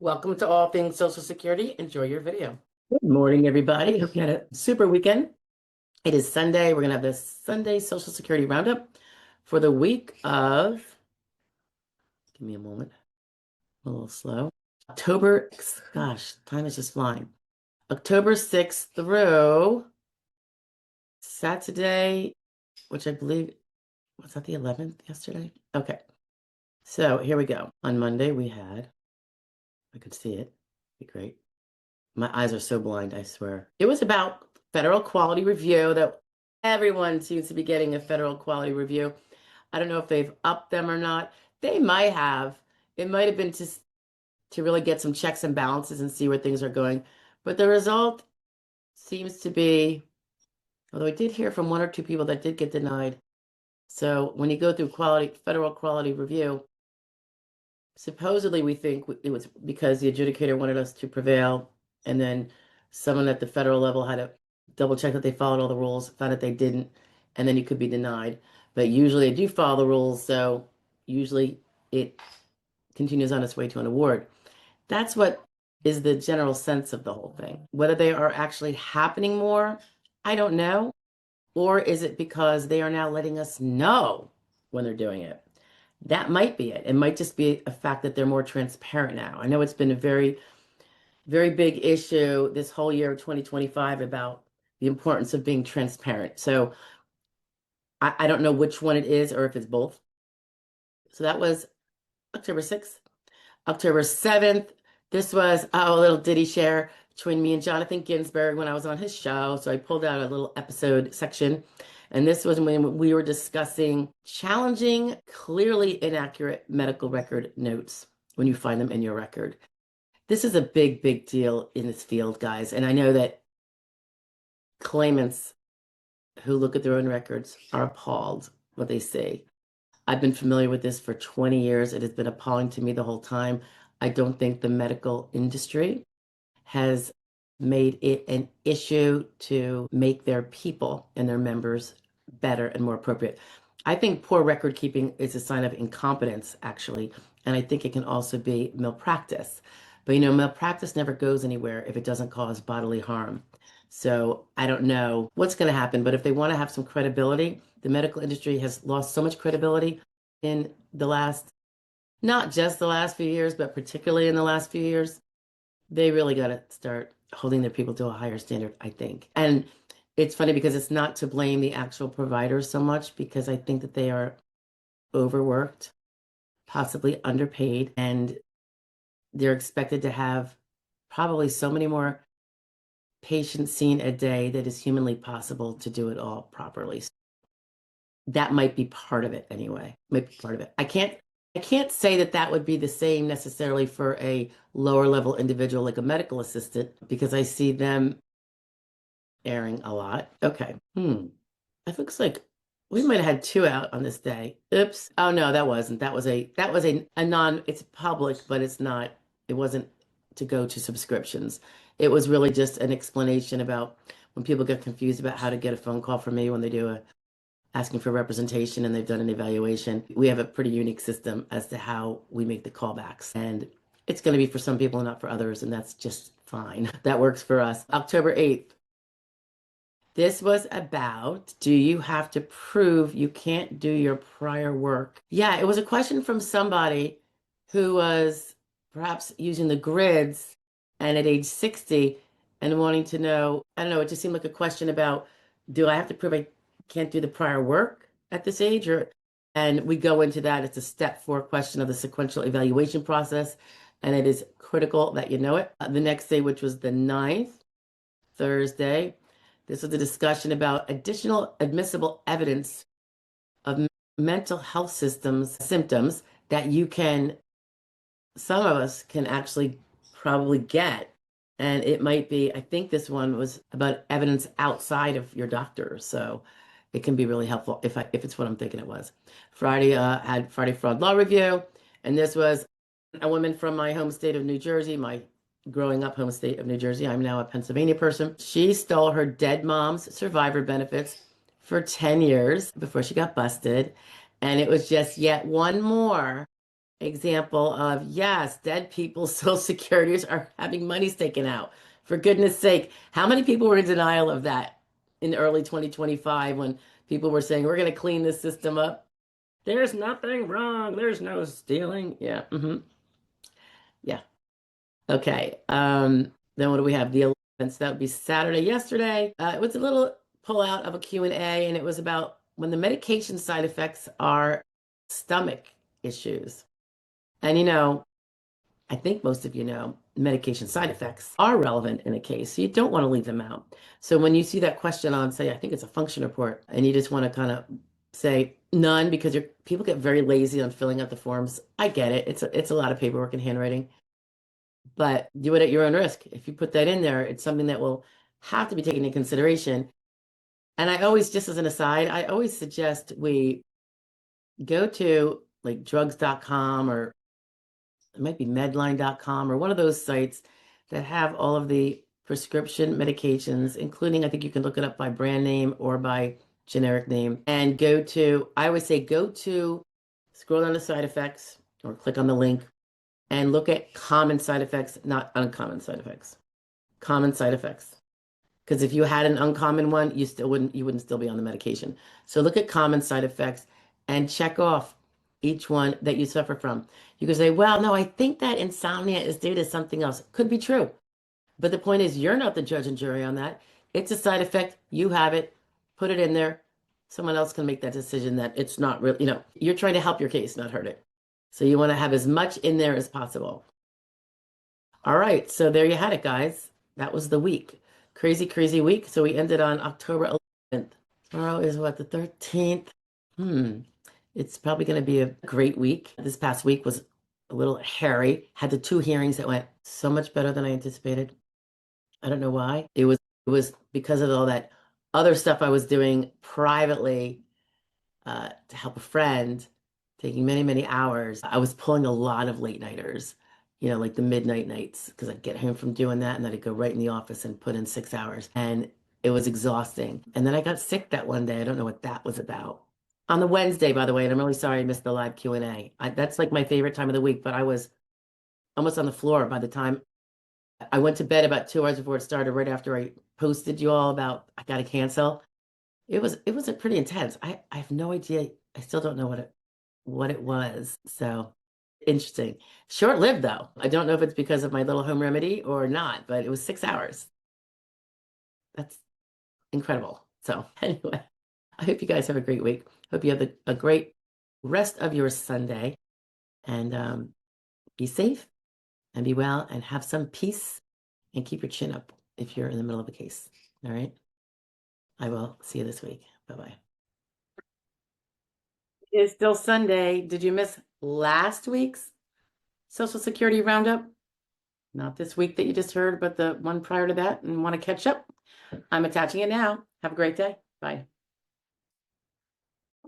Welcome to All Things Social Security. Enjoy your video. Good morning, everybody. Hope you had a super weekend. It is Sunday. We're going to have the Sunday Social Security Roundup for the week of, give me a moment, a little slow. October, gosh, time is just flying. October 6th through Saturday, which I believe, was that the 11th yesterday? Okay. So here we go. On Monday, we had, I could see it. Be great. My eyes are so blind, I swear. It was about federal quality review that everyone seems to be getting a federal quality review. I don't know if they've upped them or not. They might have. It might have been just to really get some checks and balances and see where things are going. But the result seems to be, although I did hear from one or two people that did get denied. So when you go through federal quality review, supposedly we think it was because the adjudicator wanted us to prevail, and then someone at the federal level had to double check that they followed all the rules, found that they didn't, and then you could be denied. But usually they do follow the rules, so usually it continues on its way to an award. That's what is the general sense of the whole thing. Whether they are actually happening more, I don't know. Or is it because they are now letting us know when they're doing it? That might be it. It might just be a fact that they're more transparent now. I know it's been a very, very big issue this whole year of 2025 about the importance of being transparent. So I don't know which one it is or if it's both. So that was October 6th. October 7th, this was a little ditty share between me and Jonathan Ginsburg when I was on his show. So I pulled out a little episode section. And this was when we were discussing challenging, clearly inaccurate medical record notes when you find them in your record. This is a big, big deal in this field, guys. And I know that claimants who look at their own records are appalled what they see. I've been familiar with this for 20 years. It has been appalling to me the whole time. I don't think the medical industry has made it an issue to make their people and their members better and more appropriate. I think poor record keeping is a sign of incompetence, actually, and I think it can also be malpractice. But malpractice never goes anywhere if it doesn't cause bodily harm. So I don't know what's going to happen, but if they want to have some credibility, the medical industry has lost so much credibility in the last, not just the last few years, but particularly in the last few years. They really got to start holding their people to a higher standard, I think. And it's funny because it's not to blame the actual providers so much, because I think that they are overworked, possibly underpaid, and they're expected to have probably so many more patients seen a day that is humanly possible to do it all properly. That might be part of it anyway. Might be part of it. I can't say that that would be the same necessarily for a lower level individual like a medical assistant, because I see them airing a lot. Okay. It looks like we might have had two out on this day. Oops. Oh no, that wasn't. That was a non, it's public, but it wasn't to go to subscriptions. It was really just an explanation about when people get confused about how to get a phone call from me when they do asking for representation and they've done an evaluation. We have a pretty unique system as to how we make the callbacks. And it's going to be for some people and not for others, and that's just fine. That works for us. October 8th. This was about, do you have to prove you can't do your prior work? Yeah, it was a question from somebody who was perhaps using the grids and at age 60 and wanting to know, I don't know, it just seemed like a question about, do I have to prove I can't do the prior work at this age? And we go into that. It's a step 4 question of the sequential evaluation process, and it is critical that you know it. The next day, which was the 9th, Thursday, this was a discussion about additional admissible evidence of mental health symptoms that some of us can actually probably get. And it might be, I think this one was about evidence outside of your doctor. So it can be really helpful if it's what I'm thinking it was. Friday had Friday Fraud Law Review. And this was a woman from my home state of New Jersey, my growing up home state of New Jersey. I'm now a Pennsylvania person. She stole her dead mom's survivor benefits for 10 years before she got busted. And it was just yet one more example of, yes, dead people's social securities are having monies taken out. For goodness sake, how many people were in denial of that in early 2025 when people were saying, we're going to clean this system up? There's nothing wrong. There's no stealing. Yeah. Yeah. Okay. Then what do we have? The 11th. So that would be Saturday yesterday. It was a little pullout of a Q&A, and it was about when the medication side effects are stomach issues. And I think most of you know medication side effects are relevant in a case, so you don't want to leave them out. So when you see that question on, say, I think it's a function report, and you just want to kind of say none because people get very lazy on filling out the forms. I get it. It's a lot of paperwork and handwriting, but do it at your own risk. If you put that in there, it's something that will have to be taken into consideration. And I always, just as an aside, I always suggest we go to like drugs.com, or it might be medline.com, or one of those sites that have all of the prescription medications, including, I think you can look it up by brand name or by generic name, and I always say, scroll down to side effects or click on the link and look at common side effects, not uncommon side effects. Common side effects. Because if you had an uncommon one, you wouldn't still be on the medication. So look at common side effects and check off each one that you suffer from. You can say, well, no, I think that insomnia is due to something else. Could be true. But the point is, you're not the judge and jury on that. It's a side effect. You have it. Put it in there. Someone else can make that decision that it's not real. You're trying to help your case, not hurt it. So you want to have as much in there as possible. All right. So there you had it, guys. That was the week. Crazy, crazy week. So we ended on October 11th. Tomorrow is what, the 13th? It's probably going to be a great week. This past week was a little hairy. Had the 2 hearings that went so much better than I anticipated. I don't know why. It was because of all that other stuff I was doing privately to help a friend, taking many, many hours. I was pulling a lot of late nighters, like the midnight nights, because I'd get home from doing that and then I'd go right in the office and put in 6 hours. And it was exhausting. And then I got sick that one day. I don't know what that was about. On the Wednesday, by the way, and I'm really sorry I missed the live Q&A. That's like my favorite time of the week, but I was almost on the floor by the time I went to bed about 2 hours before it started, right after I posted you all about I got to cancel. It was a pretty intense. I have no idea. I still don't know what it was. So interesting. Short-lived though. I don't know if it's because of my little home remedy or not, but it was 6 hours. That's incredible. So anyway, I hope you guys have a great week. Hope you have a great rest of your Sunday, and be safe and be well and have some peace and keep your chin up if you're in the middle of a case. All right. I will see you this week. Bye-bye. It's still Sunday. Did you miss last week's Social Security roundup? Not this week that you just heard, but the one prior to that, and want to catch up? I'm attaching it now. Have a great day. Bye.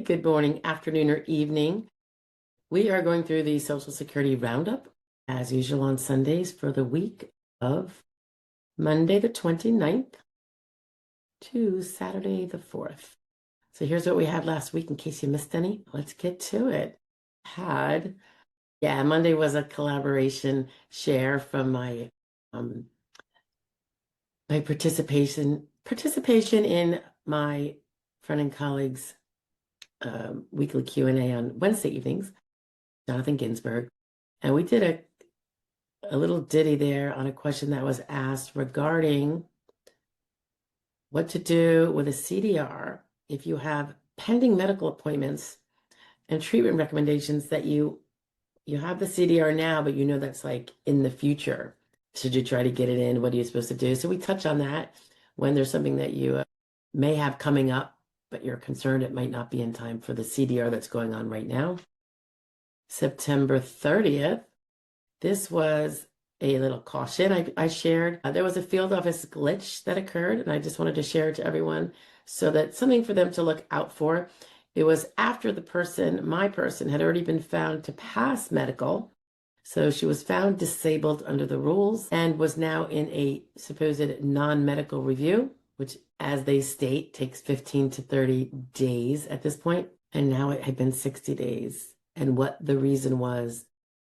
Good morning, afternoon, or evening. We are going through the Social Security roundup, as usual on Sundays, for the week of Monday the 29th to Saturday the 4th. So here's what we had last week in case you missed any. Let's get to it. Monday was a collaboration share from my my participation in my friend and colleagues weekly Q&A on Wednesday evenings, Jonathan Ginsburg. And we did a little ditty there on a question that was asked regarding what to do with a CDR if you have pending medical appointments and treatment recommendations that you have the CDR now, but that's like in the future. Should you try to get it in? What are you supposed to do? So we touch on that when there's something that you may have coming up, but you're concerned it might not be in time for the CDR that's going on right now. September 30th, this was a little caution I shared. There was a field office glitch that occurred, and I just wanted to share it to everyone so that something for them to look out for. It was after my person, had already been found to pass medical. So she was found disabled under the rules and was now in a supposed non-medical review, which, as they state, takes 15 to 30 days at this point. And now it had been 60 days. And what the reason was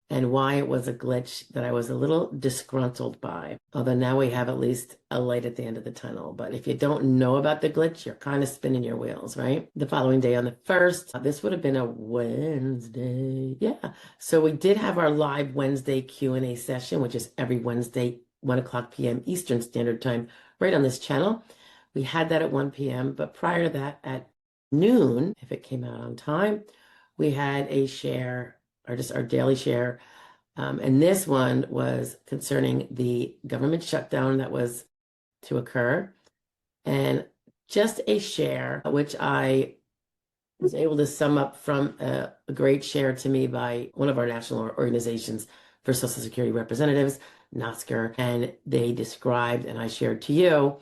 and why it was a glitch that I was a little disgruntled by. Although now we have at least a light at the end of the tunnel. But if you don't know about the glitch, you're kind of spinning your wheels, right? The following day on the 1st, this would have been a Wednesday. Yeah. So we did have our live Wednesday Q&A session, which is every Wednesday, 1 o'clock p.m. Eastern Standard Time, right on this channel. We had that at 1 p.m. But prior to that, at noon, if it came out on time, we had a share, or just our daily share. And this one was concerning the government shutdown that was to occur. And just a share, which I was able to sum up from a great share to me by one of our national organizations for Social Security representatives, NOSCR. And they described, and I shared to you,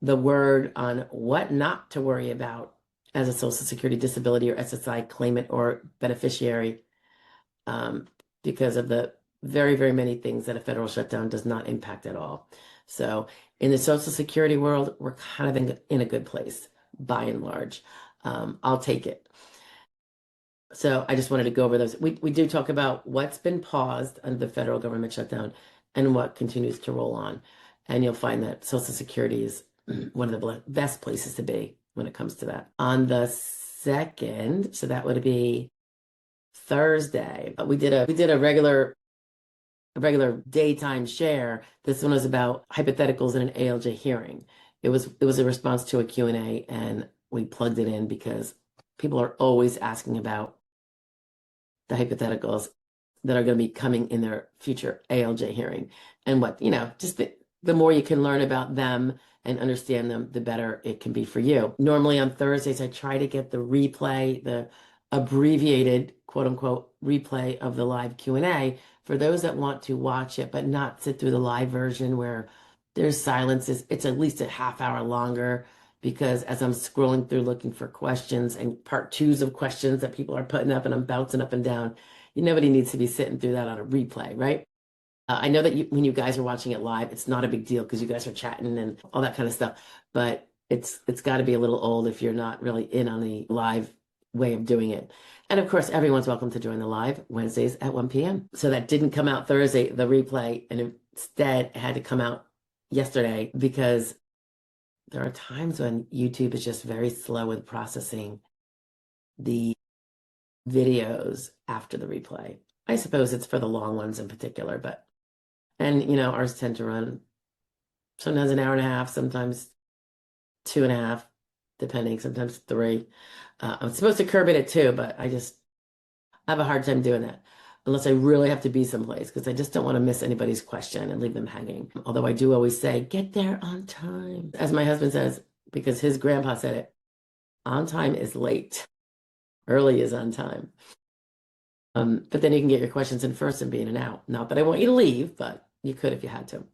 the word on what not to worry about as a Social Security disability or SSI claimant or beneficiary, because of the very, very many things that a federal shutdown does not impact at all. So in the Social Security world, we're kind of in a good place by and large. I'll take it. So I just wanted to go over those. We do talk about what's been paused under the federal government shutdown and what continues to roll on. And you'll find that Social Security is one of the best places to be when it comes to that. On the 2nd, so that would be Thursday, we did a regular daytime share. This one was about hypotheticals in an ALJ hearing. It was a response to a Q&A, and we plugged it in because people are always asking about the hypotheticals that are going to be coming in their future ALJ hearing. And what, just the more you can learn about them and understand them, the better it can be for you. Normally on Thursdays, I try to get the replay, the abbreviated quote unquote replay of the live Q&A for those that want to watch it, but not sit through the live version where there's silences. It's at least a half hour longer, because as I'm scrolling through looking for questions and part twos of questions that people are putting up and I'm bouncing up and down, nobody needs to be sitting through that on a replay, right? I know that when you guys are watching it live, it's not a big deal because you guys are chatting and all that kind of stuff, but it's got to be a little old if you're not really in on the live way of doing it. And of course, everyone's welcome to join the live Wednesdays at 1 p.m. So that didn't come out Thursday, the replay, and instead it had to come out yesterday because there are times when YouTube is just very slow with processing the videos after the replay. I suppose it's for the long ones in particular, but, and ours tend to run sometimes an hour and a half, sometimes 2.5, depending, sometimes 3. I'm supposed to curb it at 2, but I have a hard time doing that unless I really have to be someplace, because I just don't want to miss anybody's question and leave them hanging. Although I do always say, get there on time. As my husband says, because his grandpa said it, on time is late. Early is on time. But then you can get your questions in first and be in and out. Not that I want you to leave, but you could if you had to.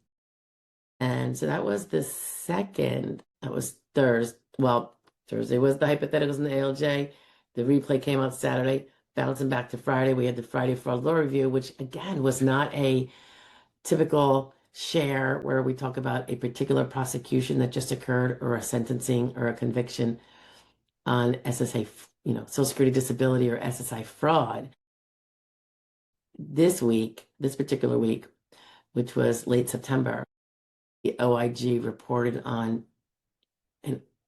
And so that was the 2nd. That was Thursday. Well, Thursday was the hypotheticals in the ALJ. The replay came out Saturday. Bouncing back to Friday, we had the Friday fraud law review, which again was not a typical share where we talk about a particular prosecution that just occurred or a sentencing or a conviction on SSA, Social Security disability or SSI fraud. This particular week, which was late September, the OIG reported on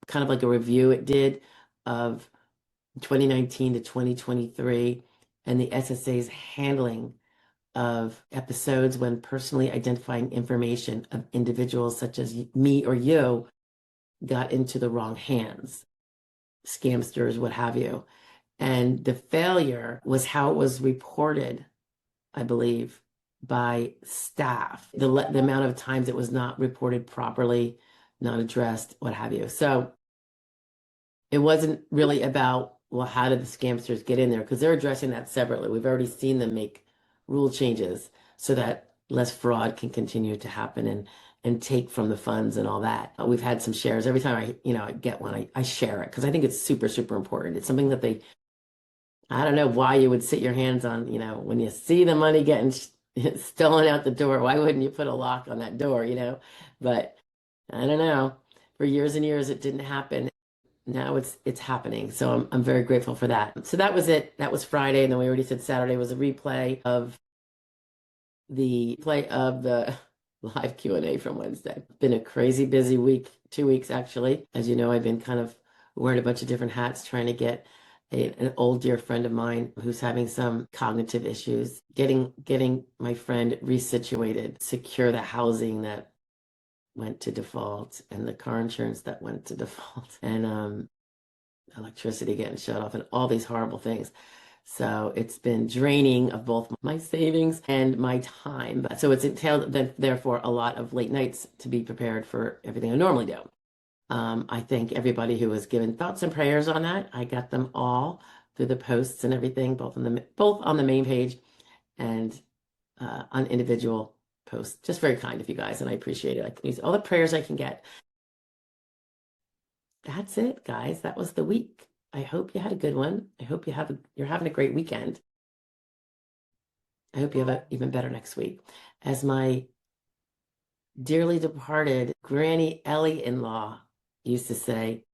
kind of like a review it did of 2019 to 2023 and the SSA's handling of episodes when personally identifying information of individuals such as me or you got into the wrong hands, scamsters, what have you. And the failure was how it was reported, I believe, by staff. The amount of times it was not reported properly, not addressed, what have you. So it wasn't really about, well, how did the scamsters get in there? Because they're addressing that separately. We've already seen them make rule changes so that less fraud can continue to happen and take from the funds and all that. We've had some shares. Every time I get one, I share it because I think it's super, super important. It's something that I don't know why you would sit your hands on, when you see the money getting stolen out the door, why wouldn't you put a lock on that door, But I don't know. For years and years, it didn't happen. Now it's happening. So I'm very grateful for that. So that was it. That was Friday. And then we already said Saturday was a replay of the play of the live Q&A from Wednesday. Been a crazy busy week, 2 weeks actually. As you know, I've been kind of wearing a bunch of different hats trying to get an old dear friend of mine who's having some cognitive issues, getting my friend resituated, secure the housing that went to default and the car insurance that went to default and electricity getting shut off and all these horrible things. So it's been draining of both my savings and my time. So it's entailed, therefore, a lot of late nights to be prepared for everything I normally do. I thank everybody who has given thoughts and prayers on that. I got them all through the posts and everything, both on the main page and on individual posts. Just very kind of you guys, and I appreciate it. I can use all the prayers I can get. That's it, guys. That was the week. I hope you had a good one. I hope you're having a great weekend. I hope you have an even better next week. As my dearly departed Granny Ellie in-law used to say,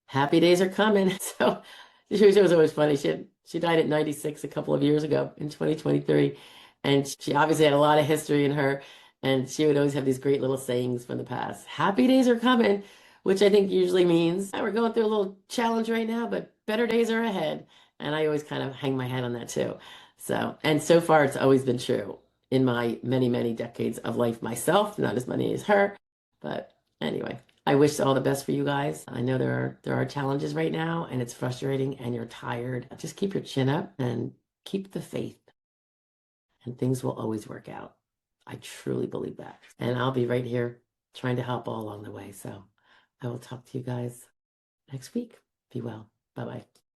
happy days are coming. So she was always funny. She died at 96 a couple of years ago in 2023. And she obviously had a lot of history in her. And she would always have these great little sayings from the past. Happy days are coming, which I think usually means we're going through a little challenge right now, but better days are ahead. And I always kind of hang my head on that too. So, and so far it's always been true in my many, many decades of life myself, not as many as her. But anyway, I wish all the best for you guys. I know there are challenges right now and it's frustrating and you're tired. Just keep your chin up and keep the faith and things will always work out. I truly believe that. And I'll be right here trying to help all along the way. So I will talk to you guys next week. Be well. Bye-bye.